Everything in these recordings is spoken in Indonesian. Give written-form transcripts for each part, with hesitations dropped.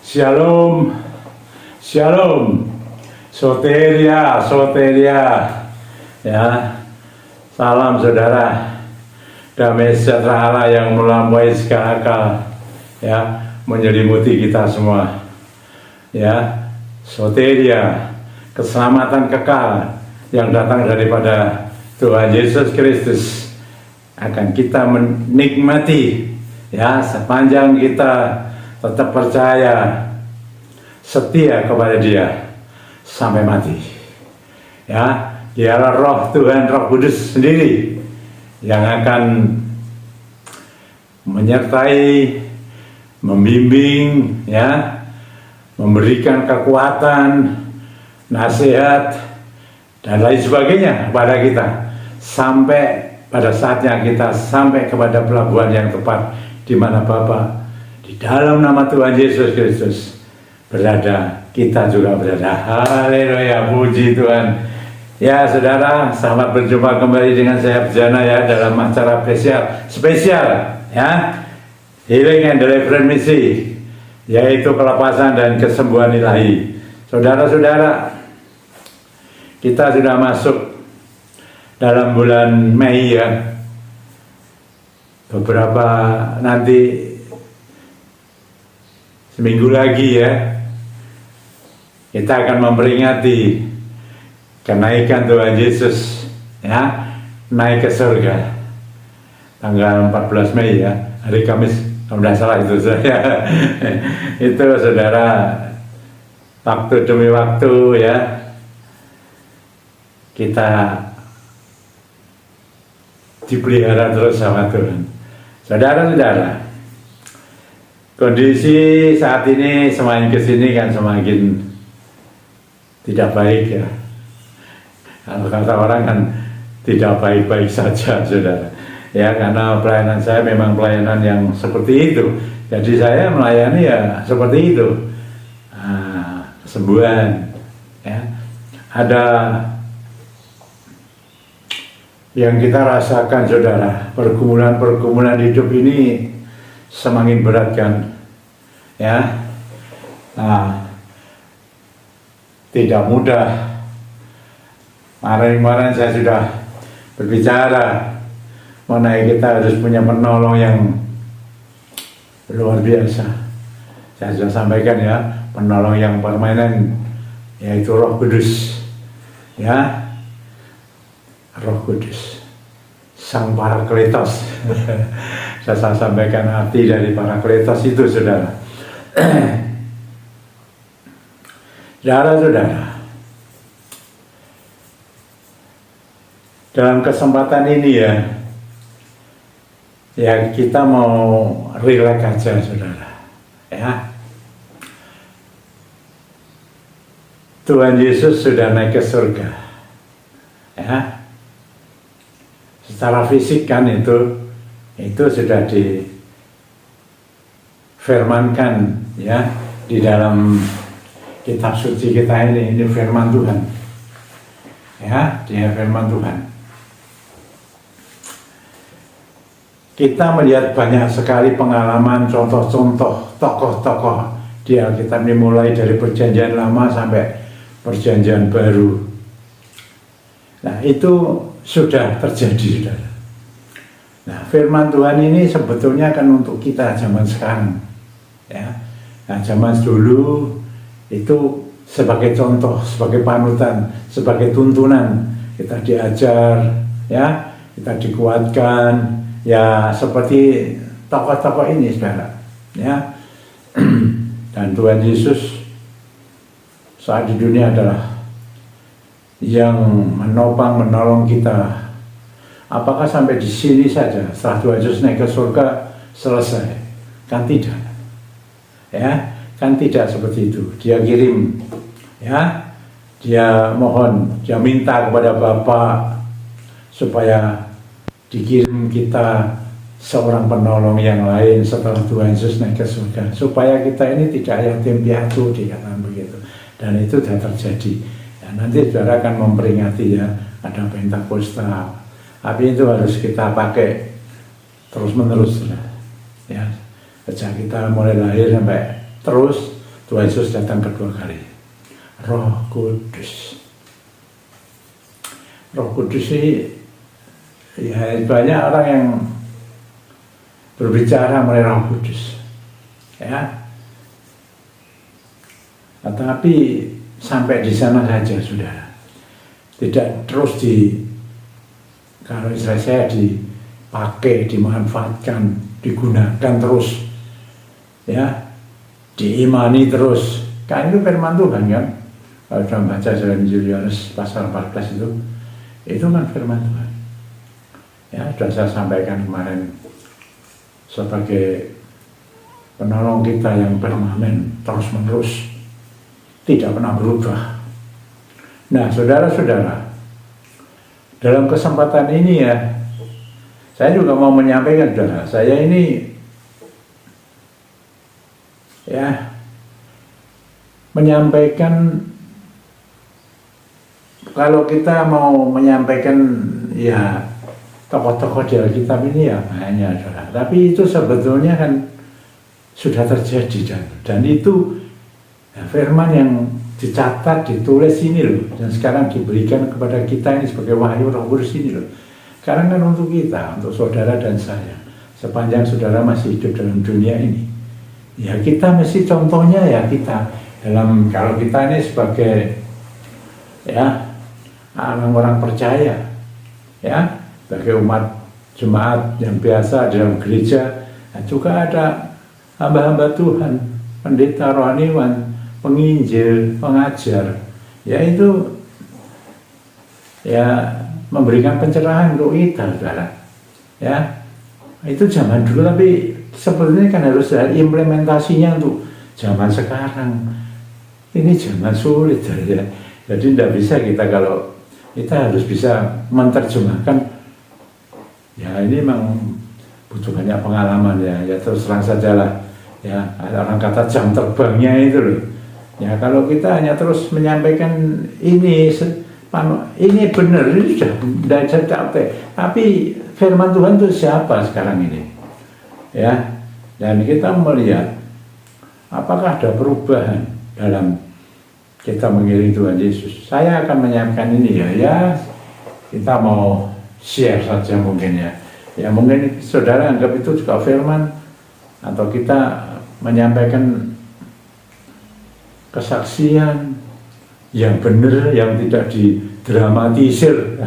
Shalom, shalom, soteria, soteria, ya, salam saudara, damai sejahtera Allah yang melampaui segala akal, ya, menyelimuti kita semua, ya, soteria, keselamatan kekal yang datang daripada Tuhan Yesus Kristus akan kita menikmati, ya, sepanjang kita tetap percaya, setia kepada Dia sampai mati. Ya, Dialah Roh Tuhan, Roh Kudus sendiri yang akan menyertai, membimbing, ya, memberikan kekuatan, nasihat dan lain sebagainya kepada kita sampai pada saatnya kita sampai kepada pelabuhan yang tepat di mana Bapa di dalam nama Tuhan Yesus Kristus berada, kita juga berada. Haleluya, puji Tuhan. Ya saudara, selamat berjumpa kembali dengan saya Bejana, ya, dalam acara spesial, ya, Healing and Deliverance Misi, yaitu kelepasan dan kesembuhan ilahi. Saudara-saudara, kita sudah masuk dalam bulan Mei, ya. Beberapa nanti seminggu lagi, ya, kita akan memperingati kenaikan Tuhan Yesus, ya, naik ke surga tanggal 14 Mei, ya, hari Kamis, kalau tidak salah itu saya. Itu saudara, waktu demi waktu, ya, kita dipelihara terus sama Tuhan. Saudara-saudara, kondisi saat ini semakin kesini kan semakin tidak baik, ya. Kalau kata orang kan tidak baik-baik saja, saudara. Ya, karena pelayanan saya memang pelayanan yang seperti itu. Jadi saya melayani ya seperti itu. Kesembuhan, ya. Ada yang kita rasakan, saudara, pergumulan hidup ini semakin berat, kan, ya. Tidak mudah. Kemarin saya sudah berbicara mengenai kita harus punya penolong yang luar biasa. Saya sudah sampaikan, ya, penolong yang permanen, yaitu Roh Kudus, ya, Roh Kudus, Sang Parakletos. Saya sampaikan arti dari Parakletos itu, saudara. Saudara-saudara, dalam kesempatan ini, ya, kita mau rileks aja, saudara, ya. Tuhan Yesus sudah naik ke surga, ya. Secara fisik kan itu sudah difirmankan, ya, di dalam kitab suci kita ini firman Tuhan, ya, dia firman Tuhan. Kita melihat banyak sekali pengalaman, contoh-contoh tokoh-tokoh di Alkitab ini, mulai dari Perjanjian Lama sampai Perjanjian Baru. Nah, itu sudah terjadi, saudara. Nah, firman Tuhan ini sebetulnya kan untuk kita zaman sekarang, ya. Nah, zaman dulu itu sebagai contoh, sebagai panutan, sebagai tuntunan, kita diajar, ya, kita dikuatkan, ya, seperti tokoh-tokoh ini, saudara, ya. Dan Tuhan Yesus saat di dunia adalah yang menopang, menolong kita. Apakah sampai di sini saja setelah Tuhan Yesus naik ke surga selesai? Kan tidak, ya, kan tidak seperti itu. Dia kirim, ya, dia mohon, dia minta kepada Bapa supaya dikirim kita seorang penolong yang lain setelah Tuhan Yesus naik ke surga, supaya kita ini tidak yatim piatu, dikatakan begitu. Dan itu sudah terjadi. Ya, nanti saudara akan memperingati, ya, ada Pentakosta. Tapi itu harus kita pakai terus menerus, ya. Sejak kita mulai lahir sampai terus Tuhan Yesus datang kedua kali. Roh Kudus. Roh Kudus ini ya banyak orang yang berbicara mengenai Roh Kudus, ya. Tetapi sampai di sana saja sudah, tidak terus kalau istilah saya dipakai, dimanfaatkan, digunakan terus, ya, diimani terus. Kan itu firman Tuhan kan. Kalau sudah baca dalam Injil Yohanes pasal 14 itu kan firman Tuhan. Ya, sudah saya sampaikan kemarin sebagai penolong kita yang permanen, terus menerus, tidak pernah berubah. Nah, saudara-saudara, dalam kesempatan ini ya, saya juga mau menyampaikan, saudara, saya ini ya menyampaikan, kalau kita mau menyampaikan ya tokoh-tokoh di Alkitab ini ya banyak, saudara. Tapi itu sebetulnya kan sudah terjadi dan itu ya, firman yang dicatat, ditulis ini loh, dan sekarang diberikan kepada kita ini sebagai wahyu Roh Kudus ini loh. Sekarang kan untuk kita, untuk saudara dan saya, sepanjang saudara masih hidup dalam dunia ini, ya kita mesti contohnya ya kita dalam, kalau kita ini sebagai ya orang-orang percaya, ya sebagai umat jemaat yang biasa dalam gereja, nah juga ada hamba-hamba Tuhan, pendeta rohaniwan, penginjil, pengajar, yaitu ya memberikan pencerahan untuk kita, saudara. Ya, itu zaman dulu, tapi sebetulnya kan harus ada implementasinya untuk zaman sekarang. Ini zaman sulit, ya. Jadi tidak bisa kita, kalau kita harus bisa menerjemahkan. Ya ini memang butuh banyak pengalaman ya. Ya terus terang saja lah. Ya ada orang kata jam terbangnya itu loh. Ya kalau kita hanya terus menyampaikan ini benar, ini sudah tidak capek. Tapi firman Tuhan itu siapa sekarang ini? Ya, dan kita melihat apakah ada perubahan dalam kita mengiring Tuhan Yesus. Saya akan menyampaikan ini ya kita mau share saja mungkin ya. Ya mungkin saudara anggap itu juga firman, atau kita menyampaikan kesaksian yang benar, yang tidak didramatisir.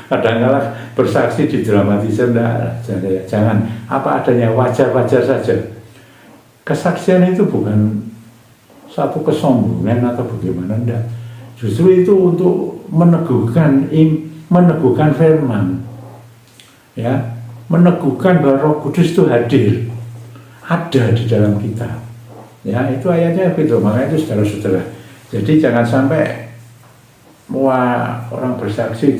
Kadang-kadang bersaksi didramatisir, jangan, apa adanya, wajar-wajar saja. Kesaksian itu bukan satu kesombongan atau bagaimana, enggak. Justru itu untuk meneguhkan firman, ya, meneguhkan bahwa Roh Kudus itu hadir, ada di dalam kita. Ya, itu ayatnya begitu. Makanya itu saudara-saudara. Jadi jangan sampai orang bersaksi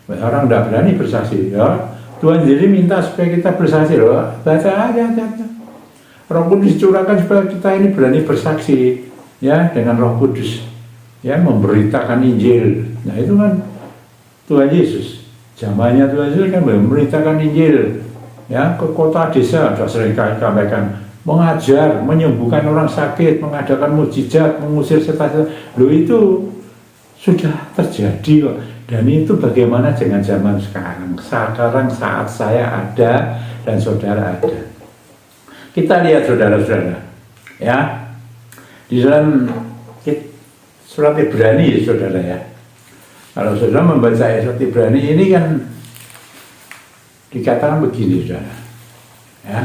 orang tidak berani bersaksi. Ya, Tuhan sendiri minta supaya kita bersaksi loh. Baca aja. Roh Kudus curahkan supaya kita ini berani bersaksi, ya, dengan Roh Kudus, ya, memberitakan Injil. Nah itu kan Tuhan Yesus, zamannya Tuhan Yesus kan memberitakan Injil, ya, ke kota desa, sudah sering kali sampaikan, mengajar, menyembuhkan orang sakit, mengadakan mukjizat, mengusir setan. Loh itu sudah terjadi kok. Dan itu bagaimana dengan zaman sekarang? Sekarang saat saya ada dan saudara ada. Kita lihat saudara-saudara, ya, di dalam surat Ibrani, saudara ya. Kalau saudara membaca surat Ibrani ini kan dikatakan begini, saudara, ya.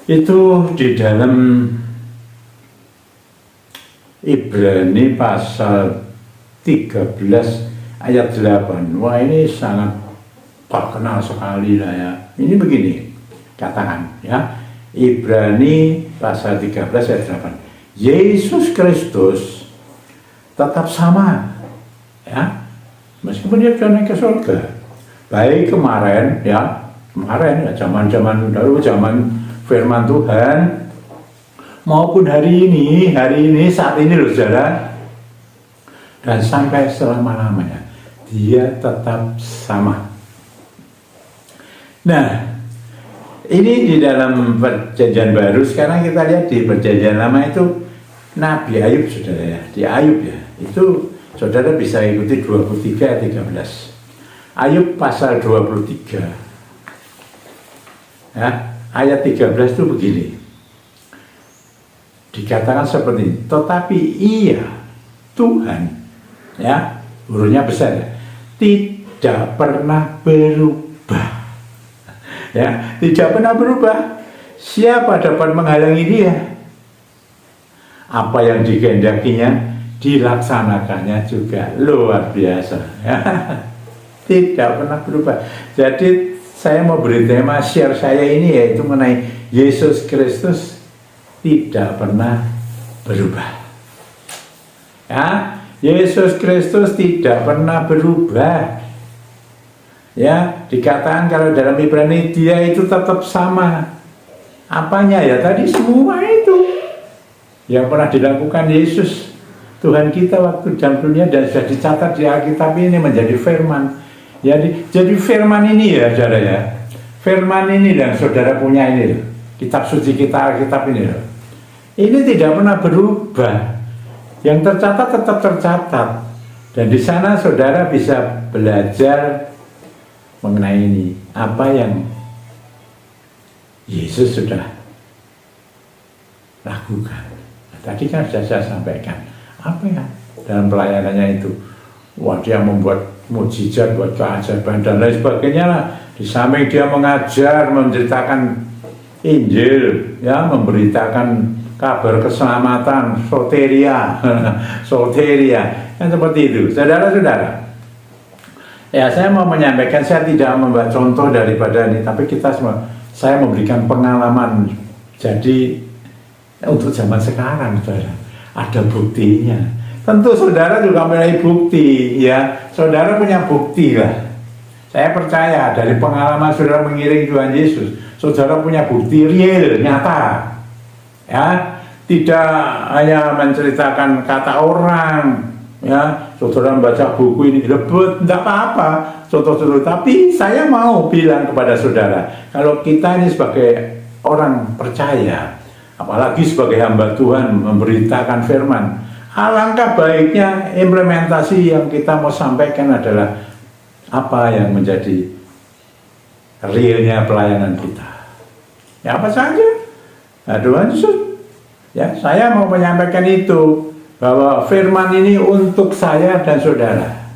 Itu di dalam Ibrani pasal 13 ayat 8. Wah ini sangat terkenal sekali lah ya. Ini begini katakan ya, Ibrani pasal 13 ayat 8. Yesus Kristus tetap sama ya, meskipun dia sudah naik ke surga. Baik kemarin ya zaman dahulu, zaman firman Tuhan, maupun hari ini saat ini loh saudara, dan sampai selama-lamanya dia tetap sama. Nah, ini di dalam perjanjian baru. Sekarang kita lihat di perjanjian lama itu Nabi Ayub, saudara ya. Di Ayub ya, itu saudara bisa ikuti 23 ayat 13. Ayub pasal 23 ya, ayat 13 itu begini. Dikatakan seperti ini, tetapi ia Tuhan ya, hurufnya besar ya, tidak pernah berubah ya, tidak pernah berubah. Siapa dapat menghalangi dia? Apa yang dikehendakinya dilaksanakannya juga luar biasa ya. Tidak pernah berubah. Jadi saya mau beri tema share saya ini yaitu mengenai Yesus Kristus tidak pernah berubah ya. Yesus Kristus tidak pernah berubah ya. Dikatakan kalau dalam Ibrani dia itu tetap sama. Apanya ya? Tadi semua itu yang pernah dilakukan Yesus Tuhan kita waktu jam dunia dan sudah dicatat di Alkitab ini menjadi firman. Jadi firman ini ya saudara ya. Firman ini yang saudara punya ini loh. Kitab suci kita Alkitab ini loh. Ini tidak pernah berubah. Yang tercatat tetap tercatat. Dan di sana saudara bisa belajar mengenai ini. Apa yang Yesus sudah lakukan. Nah, tadi kan sudah saya sampaikan. Apa ya dalam pelayanannya itu? Wah, dia membuat mujizat, buat keajaiban dan lain sebagainya lah. Di samping dia mengajar, menceritakan Injil, ya, memberitakan kabar keselamatan, soteria, soteria, kan seperti itu, saudara-saudara. Ya, saya mau menyampaikan, saya tidak membuat contoh daripada ini, tapi kita semua, saya memberikan pengalaman. Jadi untuk zaman sekarang, saudara, ada buktinya. Tentu saudara juga mempunyai bukti, ya. Saudara punya bukti lah. Saya percaya dari pengalaman saudara mengiring Tuhan Yesus, saudara punya bukti real, nyata. Ya, tidak hanya menceritakan kata orang, ya. Saudara membaca buku ini lebut, tidak apa-apa, saudara. Tapi saya mau bilang kepada saudara, kalau kita ini sebagai orang percaya, apalagi sebagai hamba Tuhan memberitakan firman, alangkah baiknya implementasi yang kita mau sampaikan adalah apa yang menjadi realnya pelayanan kita. Ya apa saja. Nah, Tuhan Yesus, ya saya mau menyampaikan itu bahwa firman ini untuk saya dan saudara.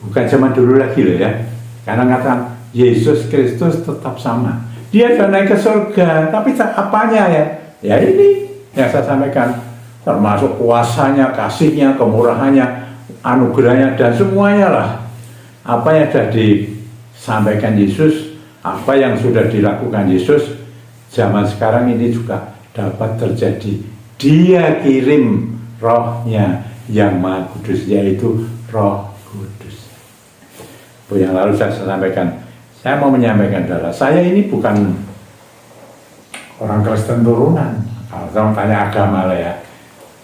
Bukan zaman dulu lagi loh ya. Karena kata Yesus Kristus tetap sama. Dia sudah naik ke surga, tapi apanya ya? Ya ini yang saya sampaikan. Termasuk kuasanya, kasihnya, kemurahannya, anugerahnya, dan semuanya lah. Apa yang sudah disampaikan Yesus, apa yang sudah dilakukan Yesus, zaman sekarang ini juga dapat terjadi. Dia kirim rohnya yang Maha Kudus, yaitu Roh Kudus. Yang lalu saya sampaikan, saya mau menyampaikan adalah, saya ini bukan orang Kristen turunan. Kalau kamu tanya agama lah ya,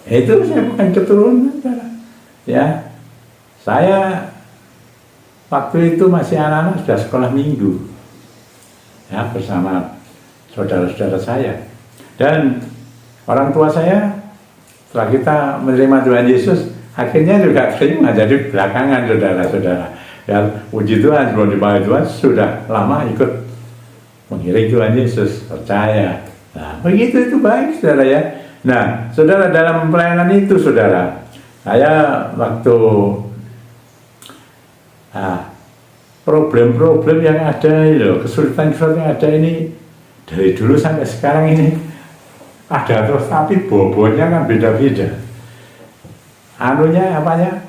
itu saya bukan keturunan, ya. Saya waktu itu masih anak-anak sudah sekolah minggu, ya, bersama saudara-saudara saya. Dan orang tua saya setelah kita menerima Tuhan Yesus, akhirnya juga terima. Jadi belakangan saudara-saudara, ya, puji Tuhan, sebelum dipanggil Tuhan sudah lama ikut mengiring Tuhan Yesus, percaya. Nah, begitu itu baik saudara ya. Nah, saudara, dalam pelayanan itu, saudara, saya waktu problem-problem yang ada, kesulitan-kesulitan yang ada ini, dari dulu sampai sekarang ini, ada terus, tapi bobotnya kan beda-beda. Anunya, apanya,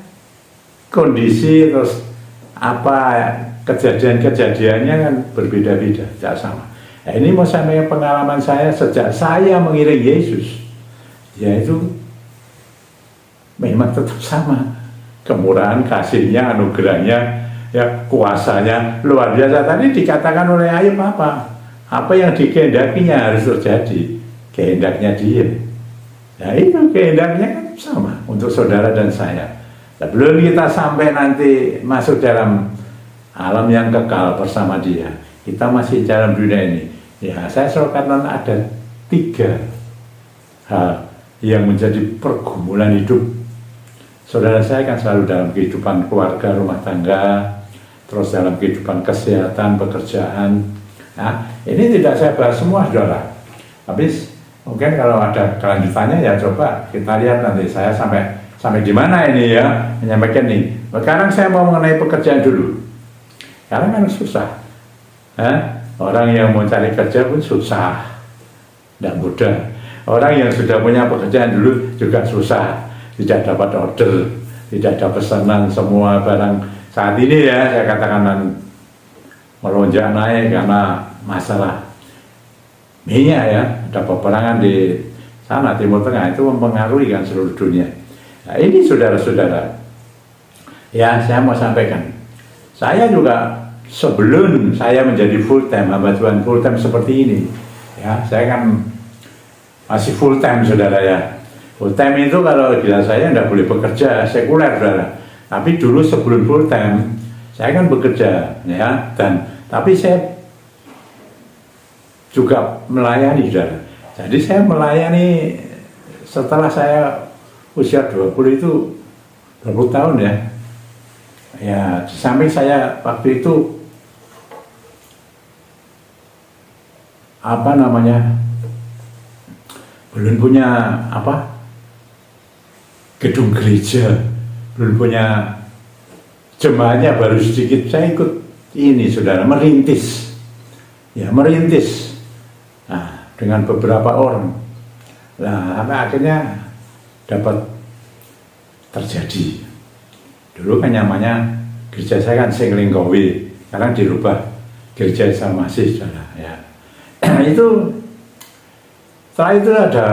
kondisi, terus apa, kejadian-kejadiannya kan berbeda-beda, tidak sama. Nah, ini mau sampaikan pengalaman saya sejak saya mengiring Yesus. Yaitu memang tetap sama, kemurahan, kasihnya, anugerahnya, ya, kuasanya luar biasa. Tadi dikatakan oleh Ayub apa yang dikehendakinya harus terjadi, kehendaknya dia. Nah itu kehendaknya kan sama untuk saudara dan saya. Sebelum kita sampai nanti masuk dalam alam yang kekal bersama dia, kita masih dalam dunia ini. Ya, saya selalu katakan ada 3 hal yang menjadi pergumulan hidup. Saudara saya kan selalu dalam kehidupan keluarga, rumah tangga, terus dalam kehidupan kesehatan, pekerjaan. Nah, ini tidak saya bahas semua, saudara. Habis mungkin kalau ada kelanjutannya ya coba kita lihat nanti saya sampai di mana ini ya menyampaikan ini. Sekarang saya mau mengenai pekerjaan dulu. Karena kan susah. Orang yang mau cari kerja pun susah, tidak mudah. Orang yang sudah punya pekerjaan dulu juga susah, tidak dapat order, tidak ada pesanan, semua barang saat ini ya saya katakan melonjak naik karena masalah minyak ya, ada peperangan di sana Timur Tengah, itu mempengaruhi kan seluruh dunia. Nah, ini saudara-saudara, ya saya mau sampaikan, saya juga sebelum saya menjadi full time hamba Tuhan full time seperti ini, ya saya kan masih full time saudara ya. Full time itu kalau bila saya tidak boleh bekerja sekuler saudara. Tapi dulu sebelum full time saya kan bekerja ya, tapi saya juga melayani saudara. Jadi saya melayani setelah saya usia 20 itu 20 tahun ya. Ya, di samping saya waktu itu belum punya gedung gereja, belum punya jemaatnya, baru sedikit. Saya ikut ini saudara, merintis dengan beberapa orang. Nah, sampai akhirnya dapat terjadi. Dulu kan namanya gereja saya kan Singlingkowe, sekarang dirubah gereja Isa Masih saudara ya. Itu setelah itu ada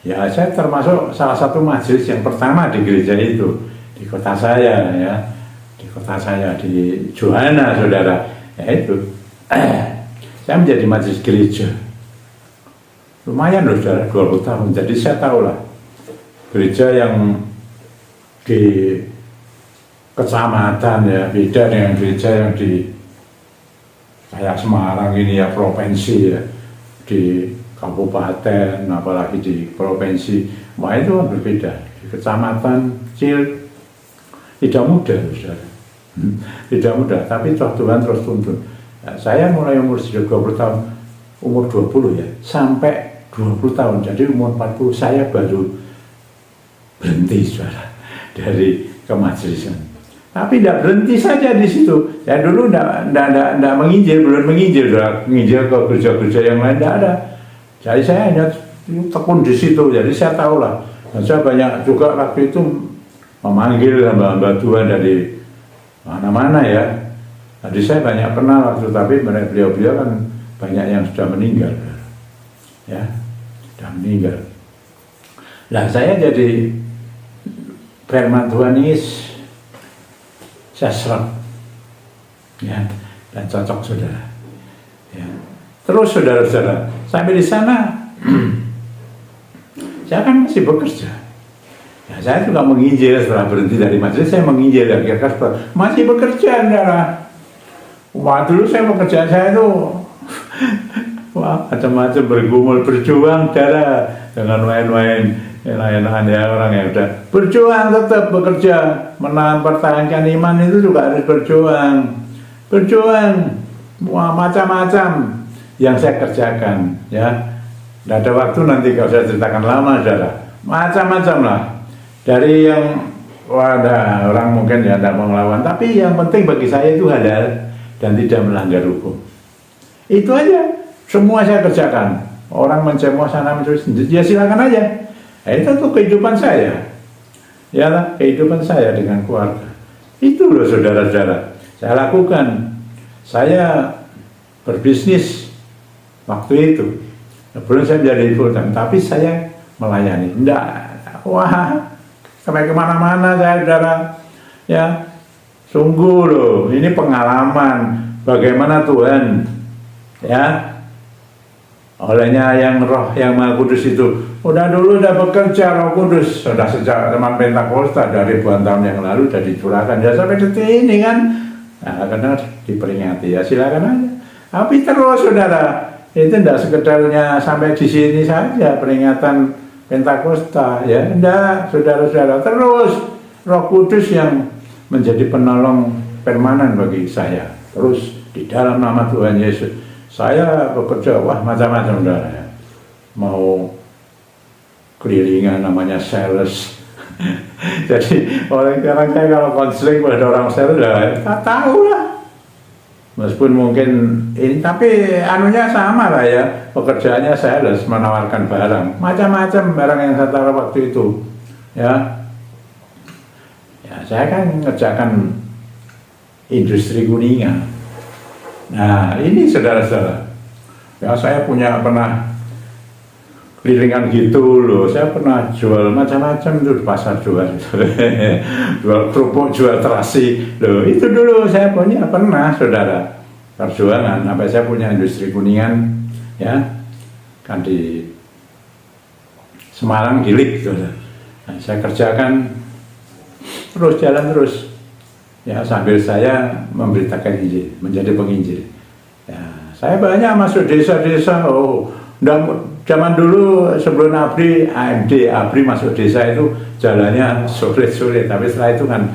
ya, saya termasuk salah satu majelis yang pertama di gereja itu di kota saya ya, di Johana saudara ya. Itu saya menjadi majelis gereja lumayan loh saudara, 20 tahun. Jadi saya tahu lah gereja yang di kecamatan ya beda dengan gereja yang di kayak Semarang ini ya, provinsi ya, di kabupaten apalagi di provinsi, wah itu berbeda. Di kecamatan kecil tidak mudah saudara, tidak mudah, tapi Tuhan terus tuntun. Nah, saya mulai umur 20 tahun, umur 20 ya, sampai 20 tahun, jadi umur 40 saya baru berhenti saudara dari kemajelisan. Tapi tidak berhenti saja di situ. Saya dulu tidak menginjil, belum menginjil ke gereja-gereja yang lain, tidak ada. Jadi saya hanya tekun di situ. Jadi saya tahu lah. Dan saya banyak juga waktu itu memanggil hamba-hamba Tuhan dari mana-mana ya. Jadi saya banyak kenal waktu, tapi beliau-beliau kan banyak yang sudah meninggal, ya, sudah meninggal. Nah saya jadi firman Tuhan ini saya serap ya, dan cocok saudara ya. Terus saudara-saudara sampai di sana saya kan masih bekerja ya, saya juga menginjil. Setelah berhenti dari majelis saya menginjil ya, kira-kira masih bekerja saudara. Wah dulu pekerjaan saya itu wah macam-macam, bergumul, berjuang saudara, dengan main-main enak-enakan ya, orang yang udah berjuang tetap bekerja, mempertahankan iman itu juga harus berjuang, wah macam-macam yang saya kerjakan ya. Tidak ada waktu nanti kalau saya ceritakan lama saudara, macam-macam lah, dari yang ada orang mungkin ya tidak mau melawan, tapi yang penting bagi saya itu halal dan tidak melanggar hukum. Itu aja, semua saya kerjakan. Orang mencemooh sana mencuri, ya silakan aja. Nah, itu tuh kehidupan saya, ya kehidupan saya dengan keluarga. Itu loh saudara-saudara, saya lakukan. Saya berbisnis waktu itu, belum saya menjadi full time, tapi saya melayani. Wah, sampai kemana-mana saya saudara, ya sungguh loh, ini pengalaman bagaimana Tuhan, ya. Olehnya yang Roh yang Maha Kudus itu udah bekerja Roh Kudus sudah sejak teman Pentakosta dari ribuan tahun yang lalu sudah dicurahkan ya sampai detik ini kan Nah, karena diperingati ya silakan aja. Tapi terus saudara, itu tidak sekedarnya sampai di sini saja peringatan Pentakosta ya, enggak saudara-saudara, terus Roh Kudus yang menjadi penolong permanen bagi saya. Terus di dalam nama Tuhan Yesus saya bekerja, wah macam-macam saudara ya. Mau kelilingan namanya sales. Jadi orang saya kalau konseling pada orang sales ya tak tahu lah. Meskipun mungkin ini, tapi anunya sama lah ya, pekerjaannya sales, menawarkan barang, macam-macam barang yang saya taruh waktu itu, ya. Ya saya kan ngerjakan industri Kuningan. Nah ini saudara-saudara, ya saya pernah kelilingan gitu loh, saya pernah jual macam-macam itu di pasar, jual kerupuk, jual terasi loh, itu dulu saya pernah saudara perjuangan, sampai saya punya industri Kuningan ya, kan di Semarang Gilik saudara. Nah, saya kerjakan terus, jalan terus ya, sambil saya memberitakan Injil, menjadi penginjil ya. Saya banyak masuk desa-desa. Zaman dulu sebelum ABRI masuk desa itu jalannya sulit-sulit, tapi setelah itu kan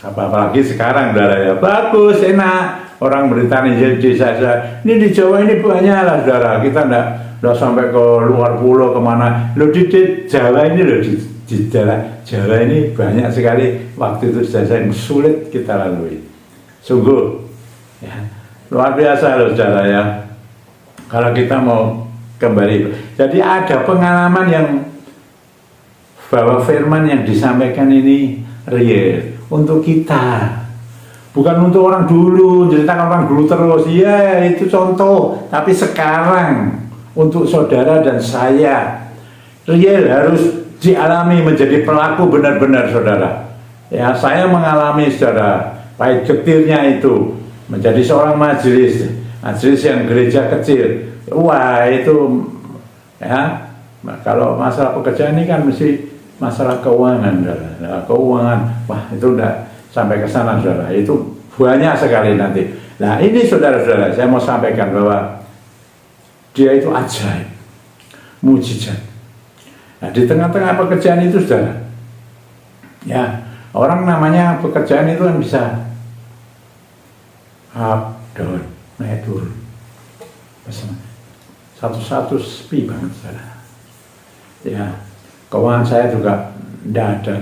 apalagi sekarang saudara ya, bagus, enak, orang berita nih desa. Ini di Jawa ini banyak lah saudara, kita enggak sampai ke luar pulau kemana. Loh di Jawa ini loh, di Jawa ini banyak sekali waktu itu desa yang sulit kita lalui, sungguh ya, luar biasa loh saudara ya, kalau kita mau kembali. Jadi ada pengalaman yang bahwa firman yang disampaikan ini real untuk kita, bukan untuk orang dulu, ceritakan orang dulu terus, ya itu contoh, tapi sekarang untuk saudara dan saya real, harus dialami menjadi pelaku benar-benar saudara ya. Saya mengalami saudara, pahit getirnya itu menjadi seorang majelis yang gereja kecil. Wah itu ya, kalau masalah pekerjaan ini kan mesti masalah keuangan, saudara. Keuangan, wah itu udah sampai ke sana saudara, itu banyak sekali nanti. Nah ini saudara-saudara, saya mau sampaikan bahwa dia itu ajaib, mujizat. Nah di tengah-tengah pekerjaan itu saudara, ya orang namanya pekerjaan itu kan bisa up, down, naik turun, satu-satu sepi banget saudara. Ya, keuangan saya juga tidak ada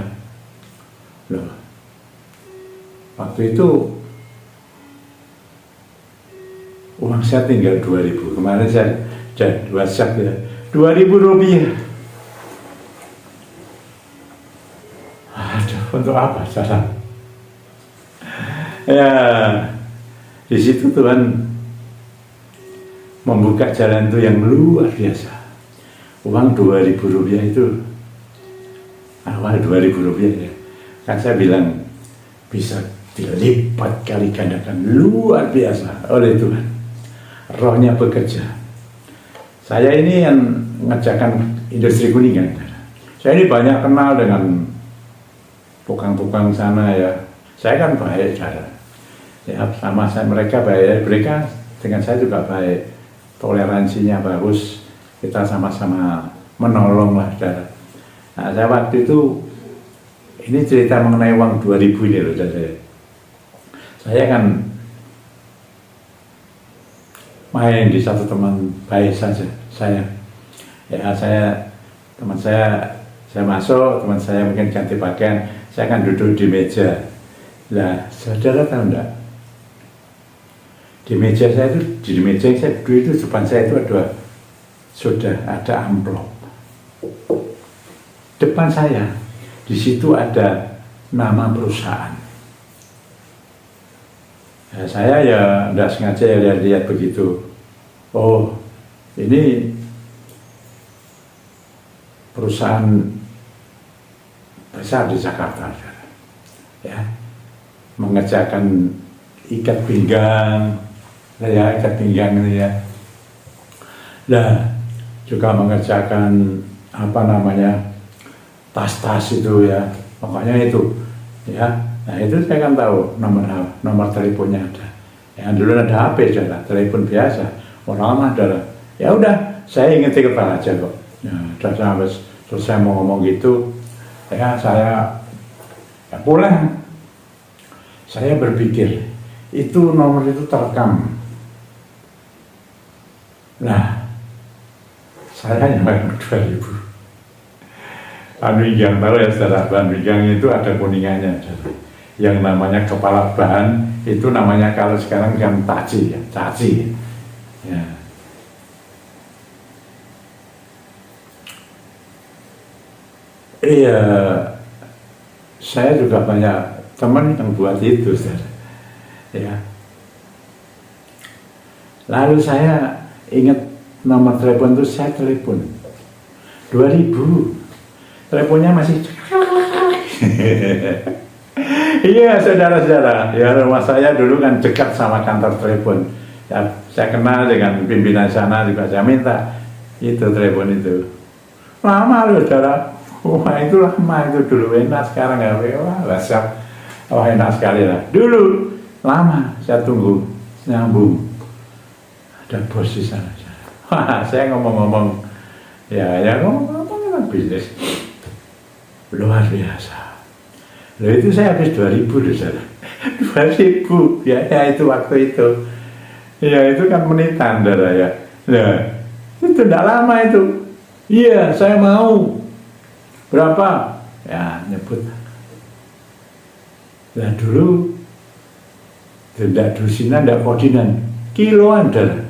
loh. Waktu itu uang saya tinggal 2.000. Kemarin saya WhatsApp ya, 2.000 rupiah. Aduh, untuk apa saudara? Ya, di situ Tuhan membuka jalan itu yang luar biasa. Uang 2.000 rupiah itu, awal 2.000 rupiah ya, kan saya bilang bisa dilipat kali gandakan, luar biasa oleh Tuhan. Rohnya bekerja. Saya ini yang mengerjakan industri Kuningan. Saya ini banyak kenal dengan tukang-tukang sana ya. Saya kan baik cara, ya sama saya, mereka baik, mereka dengan saya juga baik. Toleransinya bagus, kita sama-sama menolong lah saudara. Nah saya waktu itu, ini cerita mengenai uang 2.000 ini loh saudara. Saya kan main di satu teman baik saja, teman saya masuk, teman saya mungkin ganti pakaian, saya kan duduk di meja. Nah saudara tahu enggak, di meja saya duduk itu, depan saya itu sudah ada amplop. Depan saya, di situ ada nama perusahaan. Ya, saya ya tidak sengaja ya lihat begitu. Oh, ini perusahaan besar di Jakarta, ya, mengerjakan ikat pinggang. Ya, ikat pinggang ini ya. Nah, juga mengerjakan apa namanya, tas-tas itu ya. Pokoknya itu Ya, nah itu saya kan tahu nomor teleponnya ada. Yang dulu ada HP, saudara, telepon biasa. Orang lama adalah, ya udah, saya ingin kepala aja kok. Ya, udah sampai selesai mau ngomong gitu, ya saya pulang. Saya berpikir, itu nomor itu terekam. Nah, saya yang 2000. Banwinggang, tahu ya saudara, banwinggang itu ada kuningannya. Yang namanya kepala ban, itu namanya kalau sekarang kan taci ya, caci. Ya. Iya, saya juga banyak teman yang buat itu, saudara. Ya. Lalu saya ingat nomor telepon itu, saya telepon 2000. Teleponnya masih iya saudara-saudara, ya rumah saya dulu kan dekat sama kantor telepon. Ya, saya kenal dengan pimpinan sana juga, saya minta itu telepon itu. Lama loh saudara, wah itu lama itu dulu, enak sekarang ya, wah WhatsApp, wah enak sekali lah. Dulu lama saya tunggu nyambung, ada bos di sana. Wah saya ngomong-ngomong, ya ngomong-ngomong bisnis. Luar biasa. Loh itu saya habis 2000 loh saudara. 2000 ya itu waktu itu. Ya itu kan menitan saudara ya. Nah itu tidak lama itu. Iya saya mau. Berapa? Ya nyebut. Nah dulu tidak dusinan, tidak kodinan, kiloan saudara.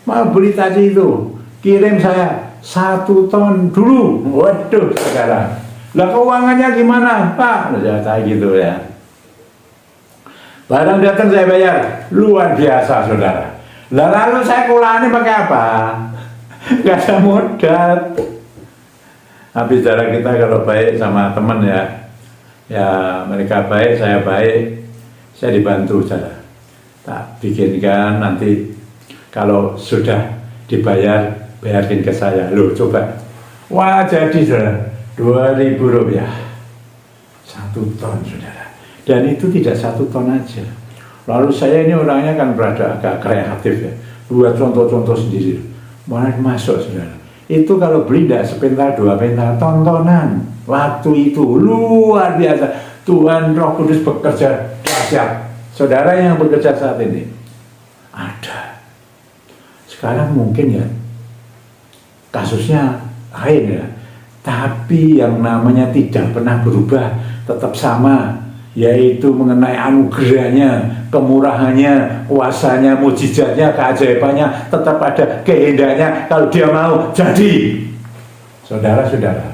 Mau beli tadi itu, kirim saya 1 ton dulu. Waduh sekarang. Lah keuangannya gimana Pak? Ya kayak gitu ya. Barang datang saya bayar, luar biasa saudara. Lah lalu saya kulani pakai apa? Gak ada modal. Habis cara kita kalau baik sama teman ya, ya mereka baik, saya baik, saya dibantu saudara. Tak bikinkan nanti kalau sudah dibayar, bayarkan ke saya. Loh coba, wah jadi saudara. 2000 rupiah 1 ton saudara, dan itu tidak 1 ton aja. Lalu saya ini orangnya kan berada agak kreatif ya, buat contoh-contoh sendiri. Mana masuk saudara, itu kalau beli tidak sepental 2 pental, tontonan. Waktu itu luar biasa, Tuhan Roh Kudus bekerja dahsyat. Saudara yang bekerja saat ini ada. Sekarang mungkin ya kasusnya lain ya, tapi yang namanya tidak pernah berubah, tetap sama, yaitu mengenai anugerahnya, kemurahannya, kuasanya, mujizatnya, keajaibannya, tetap ada kehendaknya. Kalau dia mau, jadi. Saudara-saudara,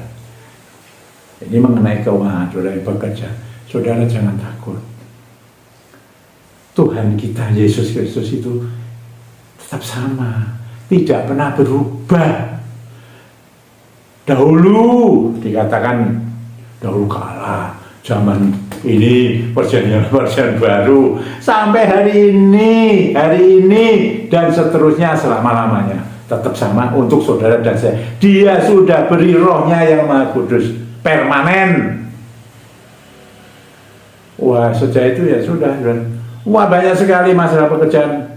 ini mengenai keuangan, saudara yang bekerja, saudara jangan takut. Tuhan kita Yesus Kristus itu tetap sama, tidak pernah berubah. Dahulu dikatakan dahulu kala, zaman ini perjanjian baru, sampai hari ini dan seterusnya selama-lamanya tetap sama untuk saudara dan saya. Dia sudah beri Rohnya yang Maha Kudus permanen. Wah sejak itu ya sudah. Wah banyak sekali masalah pekerjaan.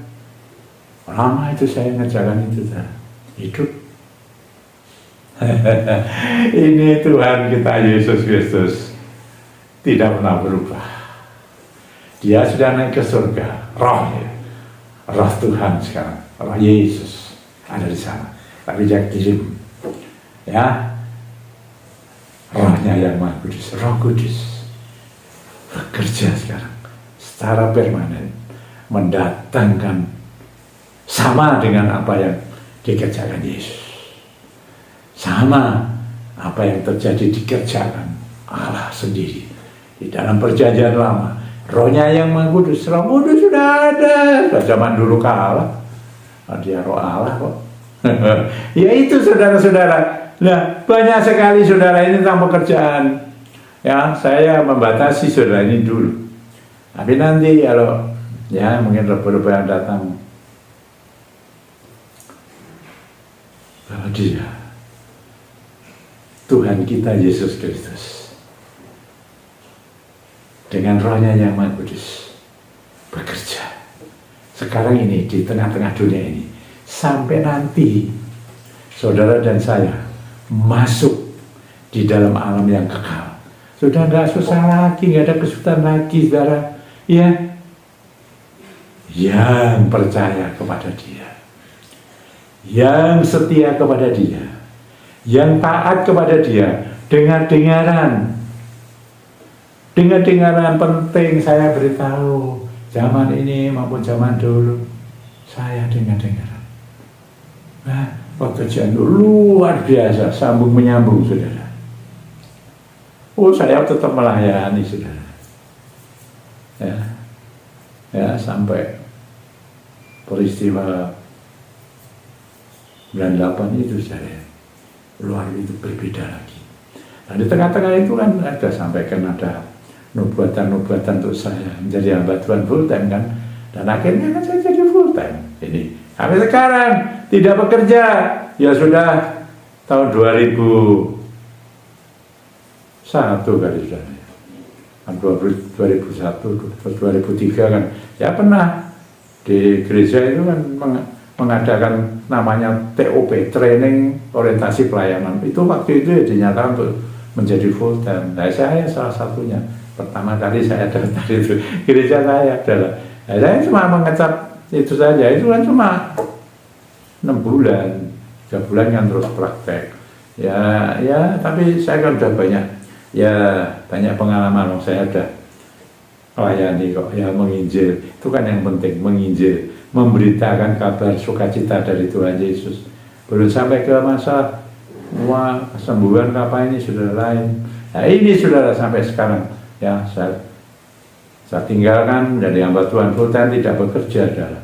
Lama itu saya ngerjakan itu hidup. Ini Tuhan kita Yesus Kristus tidak pernah berubah. Dia sudah naik ke surga, roh Tuhan sekarang, roh Yesus ada di sana. Tapi dia kirim, ya, rohnya yang Maha Kudus, Roh Kudus bekerja sekarang secara permanen, mendatangkan sama dengan apa yang dikerjakan Yesus. Sama apa yang terjadi dikerjakan Allah sendiri di dalam perjanjian lama. Rohnya yang Maha Kudus, Roh Kudus sudah ada zaman dulu kala. Dia roh Allah kok. Ya itu saudara-saudara. Nah banyak sekali saudara ini tentang pekerjaan. Ya saya membatasi saudara ini dulu. Tapi nanti kalau ya mungkin beberapa yang datang, bahwa dia Tuhan kita Yesus Kristus dengan rohnya yang Maha Kudus bekerja sekarang ini di tengah-tengah dunia ini, sampai nanti saudara dan saya masuk di dalam alam yang kekal. Sudah nggak susah lagi, nggak ada kesulitan lagi, saudara. Ya, yang percaya kepada Dia, yang setia kepada Dia, yang taat kepada Dia, dengar-dengaran penting saya beritahu, zaman ini maupun zaman dulu, saya dengar-dengaran. Nah, pekerjaan luar biasa, sambung menyambung, saudara. Oh, saya tetap melayani, saudara. Ya, sampai peristiwa 98 itu, saudara. Luar itu berbeda lagi. Nah, di tengah-tengah itu kan ada sampaikan ada nubuatan-nubuatan untuk saya menjadi hamba Tuhan full time kan, dan akhirnya kan saya jadi full time ini sampai sekarang tidak bekerja ya sudah tahun 2001 kali sudah kan 2001 terus 2003 kan ya pernah di gereja itu kan mengadakan namanya TOP, training orientasi pelayanan, itu waktu itu dinyatakan untuk menjadi full time. Nah, saya salah satunya. Pertama kali saya daftar itu gereja saya adalah, saya cuma mengecap itu saja, itu kan cuma 6 bulan, 3 bulan kan terus praktek. Ya, tapi saya kan udah banyak pengalaman, saya udah melayani kok, ya menginjil, itu kan yang penting, menginjil, memberitakan kabar sukacita dari Tuhan Yesus. Belum sampai ke masa kesembuhan apa ini sudah lain. Nah ini saudara sampai sekarang. Ya, saya tinggalkan dari hamba Tuhan full time, tidak bekerja, adalah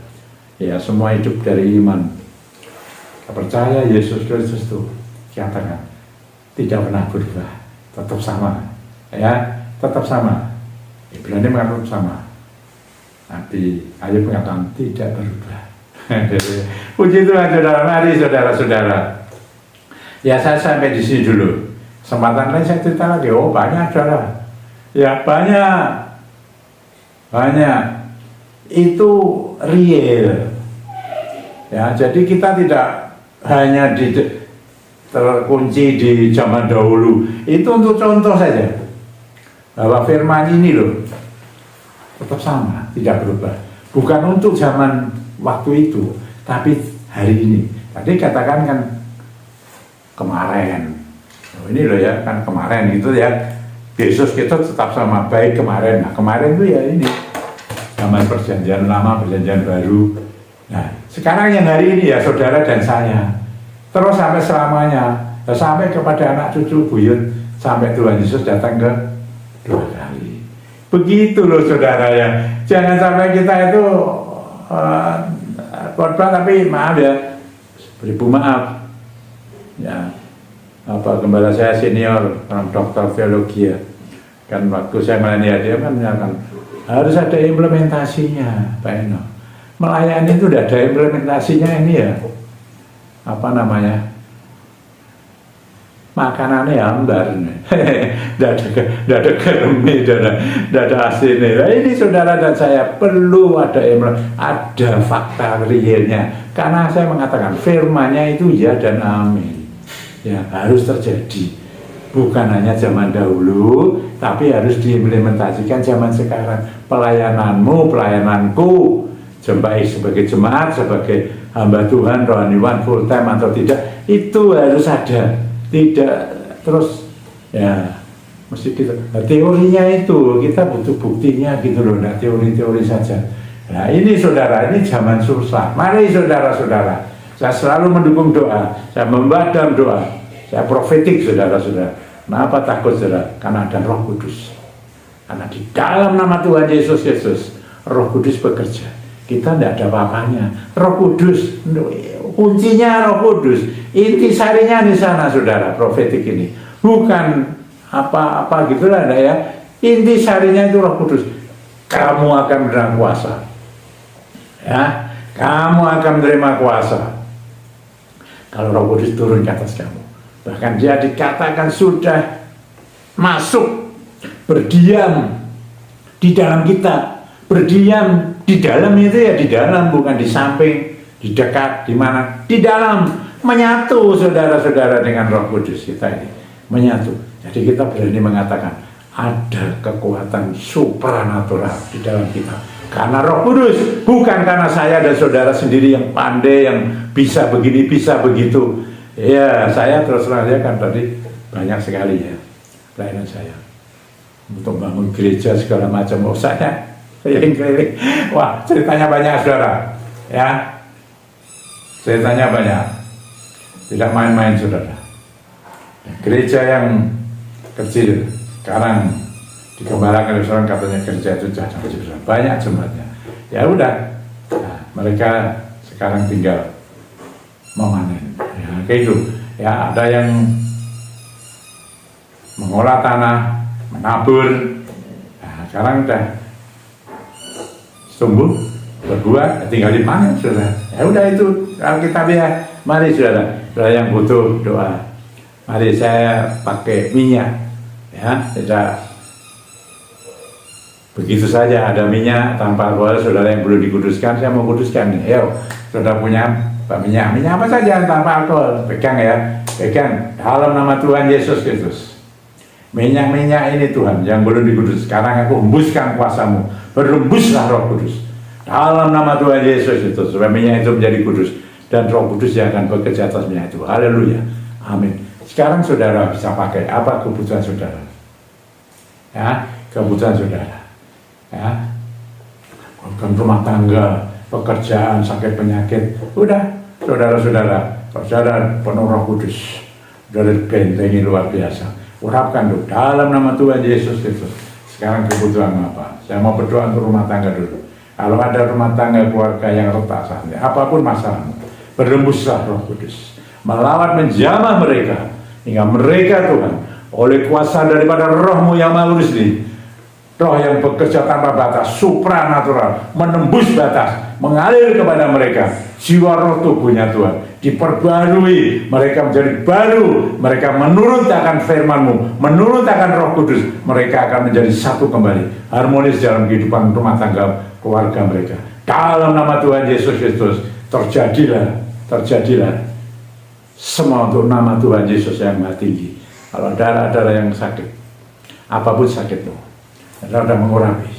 ya semua hidup dari iman. Percaya Yesus Kristus itu katakan tidak pernah berubah, tetap sama, ya tetap sama. Ibrani mengatakan sama. Nabi Ayub mengatakan tidak berubah. Puji Tuhan, saudara. Mari saudara-saudara. Ya saya sampai di sini dulu. Kesempatan lain saya cerita lagi. Oh banyak saudara. Ya banyak itu real ya, jadi kita tidak hanya terkunci di zaman dahulu. Itu untuk contoh saja bahwa firman ini loh tetap sama, tidak berubah, bukan untuk zaman waktu itu tapi hari ini. Tadi katakan kan kemarin, ini loh ya kan kemarin gitu ya. Yesus kita tetap sama, baik kemarin. Nah kemarin itu ya ini zaman perjanjian lama, perjanjian baru. Nah sekarang yang hari ini ya saudara dan saya, terus sampai selamanya, sampai kepada anak cucu buyut, sampai Tuhan Yesus datang ke 2 kali. Begitu loh saudara ya. Jangan sampai kita itu korban tapi maaf ya, beribu maaf ya. Gembala saya senior, orang dokter teologi ya. Kan waktu saya melayani dia kan menyatakan harus ada implementasinya, Pak Eno. Melayani itu udah ada implementasinya ini ya. Apa namanya? Makanannya hambar nih. Tidak ada garam, tidak ada asinnya. Nah, ini saudara dan saya perlu ada fakta realnya. Karena saya mengatakan firman-Nya itu ya dan amin. Ya harus terjadi, bukan hanya zaman dahulu tapi harus diimplementasikan zaman sekarang. Pelayananku baik sebagai jemaat, sebagai hamba Tuhan rohaniwan full time atau tidak, itu harus ada, tidak terus ya mesti kita teorinya itu kita butuh buktinya gitu loh, nah teori-teori saja. Nah ini saudara, ini zaman susah. Mari saudara-saudara, saya selalu mendukung doa, saya membahas dalam doa, saya profetik saudara-saudara. Kenapa takut saudara? Karena ada Roh Kudus. Karena di dalam nama Tuhan Yesus Roh Kudus bekerja. Kita tidak ada apa-apanya. Roh Kudus, kuncinya Roh Kudus. Intisarinya di sana saudara, profetik ini. Bukan apa-apa gitulah ya. Intisarinya itu Roh Kudus. Kamu akan menerima kuasa. Ya, kamu akan menerima kuasa kalau Roh Kudus turun ke atas kamu. Bahkan dia dikatakan sudah masuk, berdiam di dalam kita. Berdiam di dalam itu ya di dalam, bukan di samping, di dekat, di mana, di dalam. Menyatu saudara-saudara dengan Roh Kudus kita ini, menyatu. Jadi kita berani mengatakan ada kekuatan supranatural di dalam kita karena Roh Kudus, bukan karena saya dan saudara sendiri yang pandai, yang bisa begini, bisa begitu. Ya, saya terus terang saja kan tadi banyak sekali ya pelayanan saya untuk bangun gereja segala macam. Oh, saya keliling-keliling. Wah, ceritanya banyak saudara. Ya, ceritanya banyak. Tidak main-main saudara. Gereja yang kecil sekarang dikembangkan sekarang katanya gereja itu banyak jemaatnya. Ya udah, nah, mereka sekarang tinggal memanen. Ya, kayak itu. Ya, ada yang mengolah tanah, menabur. Nah, sekarang udah tumbuh, berbuah, tinggal dipanen saudara. Ya udah itu Alkitab ya. Mari saudara yang butuh doa, mari saya pakai minyak, ya, tidak begitu saja ada minyak tanpa alkohol. Saudara yang belum dikuduskan, saya mau kuduskan nih. Ayo, saudara punya minyak apa saja tanpa alkohol, pegang ya, pegang dalam nama Tuhan Yesus Kristus. Minyak ini Tuhan yang belum dikudus, sekarang aku hembuskan kuasamu, berhembuslah Roh Kudus dalam nama Tuhan Yesus itu, supaya minyak itu menjadi kudus. Dan Roh Kudus yang akan bekerja atas minyak itu. Haleluya, amin. Sekarang saudara bisa pakai apa kebutuhan saudara, ya, kebutuhan saudara, ya, bukan rumah tangga, pekerjaan, sakit penyakit, udah saudara penuh Roh Kudus, dari bentengi luar biasa. Urapkan dulu dalam nama Tuhan Yesus Kristus. Sekarang kebutuhan apa? Saya mau berdoa untuk rumah tangga dulu. Kalau ada rumah tangga keluarga yang retak saat ini, apapun masalahmu, berembuslah Roh Kudus, melawat menjamah mereka, hingga mereka Tuhan, oleh kuasa daripada Roh-Mu yang Maha Kudus ini, Roh yang bekerja tanpa batas, supranatural, menembus batas, mengalir kepada mereka, jiwa roh tubuhnya Tuhan, diperbarui, mereka menjadi baru, mereka menurut akan firman-Mu, menurut akan Roh Kudus, mereka akan menjadi satu kembali, harmonis dalam kehidupan rumah tangga keluarga mereka. Dalam nama Tuhan Yesus Kristus, terjadilah semua untuk nama Tuhan Yesus yang Maha Tinggi. Kalau darah-darah yang sakit, apapun sakitmu, saudara mengurapi,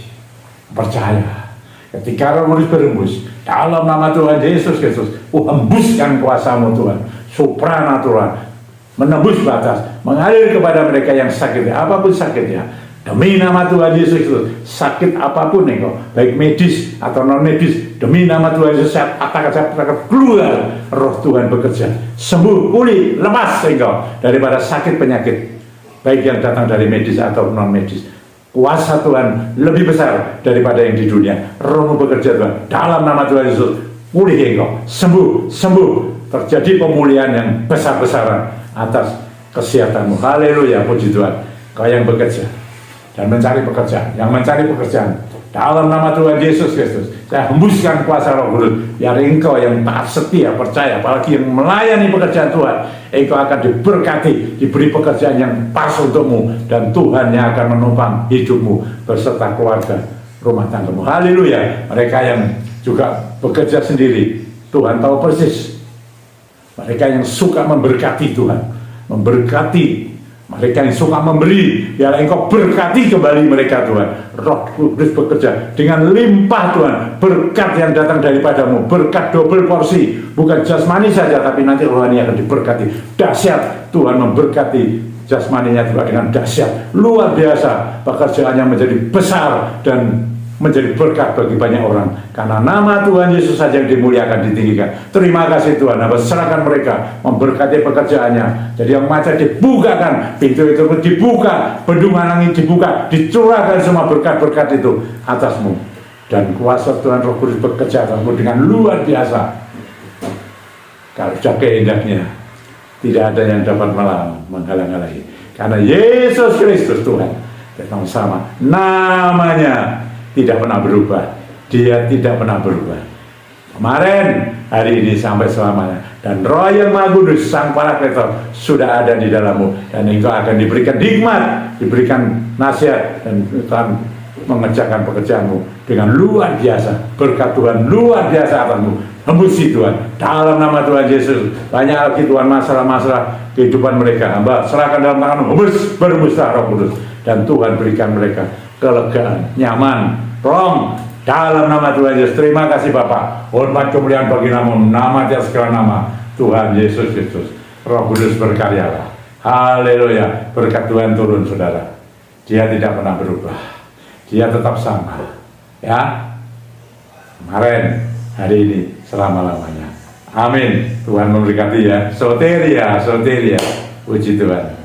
percaya. Ketika Roh Kudus berembus dalam nama Tuhan Yesus Kristus, hembuskan kuasa-Mu Tuhan, supranatural, menembus batas, mengalir kepada mereka yang sakit, apapun sakitnya. Demi nama Tuhan Yesus Kristus, sakit apapun engkau, baik medis atau non medis, demi nama Tuhan Yesus, saya katakan keluar, Roh Tuhan bekerja, sembuh, pulih, lepas engkau daripada sakit penyakit, baik yang datang dari medis atau non medis. Kuasa Tuhan lebih besar daripada yang di dunia. Roh-Mu bekerja Tuhan, dalam nama Tuhan Yesus, pulih engkau, sembuh, terjadi pemulihan yang besar-besaran atas kesehatanmu. Haleluya, puji Tuhan. Kau yang bekerja dan mencari pekerjaan, yang mencari pekerjaan, dalam nama Tuhan Yesus Kristus, saya hembuskan kuasa Roh Kudus, biar engkau yang taat setia, percaya, apalagi yang melayani pekerjaan Tuhan, engkau akan diberkati, diberi pekerjaan yang pas untukmu, dan Tuhan yang akan menopang hidupmu beserta keluarga, rumah tanggamu. Haleluya. Mereka yang juga bekerja sendiri, Tuhan tahu persis, mereka yang suka memberkati Tuhan, memberkati, mereka yang suka memberi, biar engkau berkati kembali mereka Tuhan. Roh Kudus bekerja dengan limpah Tuhan, berkat yang datang daripadamu, berkat double porsi, bukan jasmani saja, tapi nanti rohani akan diberkati. Dahsyat, Tuhan memberkati jasmaninya juga dengan dahsyat, luar biasa, pekerjaannya menjadi besar dan menjadi berkat bagi banyak orang, karena nama Tuhan Yesus saja yang dimuliakan, ditinggikan. Terima kasih Tuhan, Hamba serahkan mereka, memberkati pekerjaannya. Jadi yang macet dibukakan, pintu itu dibuka, bendungan langit dibuka, dicurahkan semua berkat-berkat itu atasmu, dan kuasa Tuhan Roh Kudus bekerja atasmu dengan luar biasa. Kalau sudah kehendaknya, tidak ada yang dapat menghalang-halangi, karena Yesus Kristus Tuhan tetap sama, namanya tidak pernah berubah, dia tidak pernah berubah, kemarin, hari ini, sampai selamanya. Dan Roh yang Maha Kudus, Sang Parakletos, sudah ada di dalammu, dan engkau akan diberikan hikmat, diberikan nasihat, dan Tuhan mengerjakan pekerjaanmu dengan luar biasa. Berkat Tuhan luar biasa atasmu. Hembusi Tuhan dalam nama Tuhan Yesus. Banyak lagi Tuhan masalah-masalah kehidupan mereka, hamba serahkan dalam tangan-Mu. Berhembuslah Roh Kudus, dan Tuhan berikan mereka kelegaan, nyaman. Tolong dalam nama Tuhan Yesus. Terima kasih Bapak. Hormat kemuliaan bagi nama-Mu, nama di atas segala nama Tuhan Yesus Kristus. Roh Kudus berkaryalah. Haleluya. Berkat Tuhan turun saudara. Dia tidak pernah berubah. Dia tetap sama. Ya. Kemarin, hari ini, selama-lamanya. Amin. Tuhan memberkati ya. Soteria, soteria. Puji Tuhan.